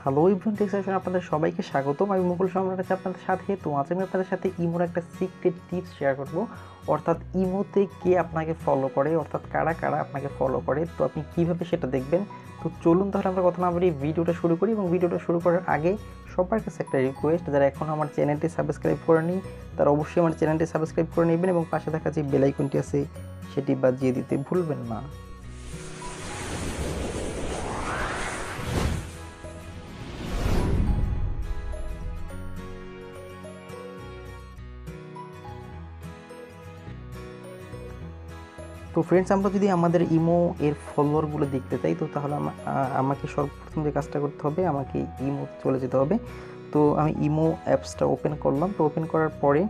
Hello everyone, take সেকশনে আপনাদের সবাইকে স্বাগতম। আমি মুকুল সম্রাট আছি আপনাদের সাথে। তো আজ আমি আপনাদের সাথে ইমোর একটা সিক্রেট টিপস শেয়ার করব। অর্থাৎ ইমোতে কে আপনাকে ফলো করে, অর্থাৎ কারা কারা আপনাকে ফলো করে, তো আপনি কীভাবে সেটা দেখবেন। তো চলুন তাহলে আমরা কথা না বলি ভিডিওটা শুরু করি। এবং ভিডিওটা শুরু করার আগে সবার কাছে একটা রিকোয়েস্ট, যারা এখনও আমার চ্যানেলটি সাবস্ক্রাইব করেনি তারা অবশ্যই আমার চ্যানেলটি সাবস্ক্রাইব করে নেবেন এবং পাশে থাকা যে বেল আইকনটি আছে সেটি বাজিয়ে দিতে ভুলবেন না। তো ফ্রেন্ডস, আমরা যদি আমাদের ইমো এর ফলোয়ারগুলো দেখতে চাই, তো তাহলে আমাকে সর্বপ্রথম যে কাজটা করতে হবে, আমাকে ইমো চলে যেতে হবে। তো আমি ইমো অ্যাপসটা ওপেন করলাম। তো ওপেন করার পরে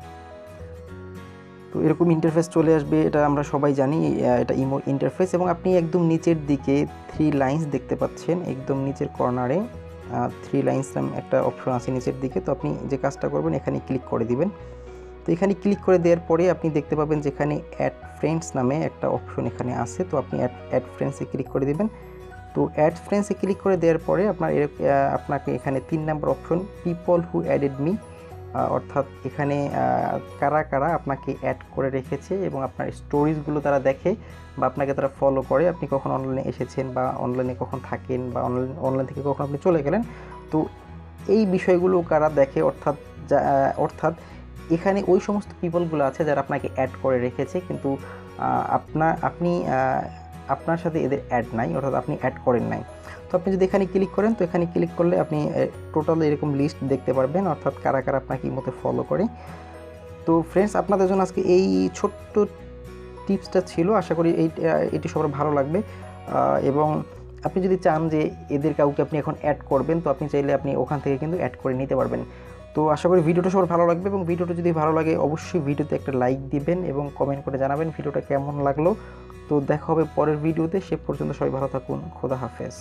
তো এরকম ইন্টারফেস চলে আসবে, এটা আমরা সবাই জানি, এটা ইমোর ইন্টারফেস। এবং আপনি একদম নিচের দিকে 3 লাইন্স দেখতে পাচ্ছেন, একদম নিচের কর্নারে 3 লাইন্স নাম একটা অপশন আছে নিচের দিকে। তো আপনি যে কাজটা করবেন, এখানে ক্লিক করে দিবেন। তো এখানে ক্লিক করে দেওয়ার পরে আপনি দেখতে পাবেন যেখানে অ্যাড ফ্রেন্ডস নামে একটা অপশন এখানে আছে। তো আপনি অ্যাড ফ্রেন্ডসে ক্লিক করে দিবেন। তো অ্যাড ফ্রেন্ডসে ক্লিক করে দেওয়ার পরে আপনাকে এখানে 3 নম্বর option people who added me, অর্থাৎ এখানে কারা কারা আপনাকে অ্যাড করে রেখেছে এবং আপনার স্টোরিজগুলো তারা দেখে বা আপনাকে তারা ফলো করে। আপনি কখন অনলাইনে এসেছেন বা অনলাইনে কখন থাকেন বা অনলাইন থেকে কখন আপনি চলে গেলেন, তো এই বিষয়গুলো কারা দেখে, অর্থাৎ এখানে ওই সমস্ত পিপলগুলো আছে যারা আপনাকে অ্যাড করে রেখেছে, কিন্তু আপনার সাথে এদের অ্যাড নাই, অর্থাৎ আপনি অ্যাড করেন নাই। তো আপনি যদি এখানে ক্লিক করেন, তো এখানে ক্লিক করলে আপনি টোটাল এরকম লিস্ট দেখতে পারবেন, অর্থাৎ কারা কারা আপনাকে ইমোতে ফলো করে। তো ফ্রেন্ডস, আপনাদের জন্য আজকে এই ছোট্ট টিপসটা ছিল। আশা করি এটি সবার ভালো লাগবে। এবং আপনি যদি চান যে এদের কাউকে আপনি এখন অ্যাড করবেন, তো আপনি চাইলে আপনি ওখান থেকে কিন্তু অ্যাড করে নিতে পারবেন। তো আশা করি ভিডিওটা সবার ভালো লাগবে, এবং ভিডিওটা যদি ভালো লাগে অবশ্যই ভিডিওতে একটা লাইক দিবেন এবং কমেন্ট করে জানাবেন ভিডিওটা কেমন লাগলো। তো দেখা হবে পরের ভিডিওতে। সে পর্যন্ত সবাই ভালো থাকুন। খোদা হাফেজ।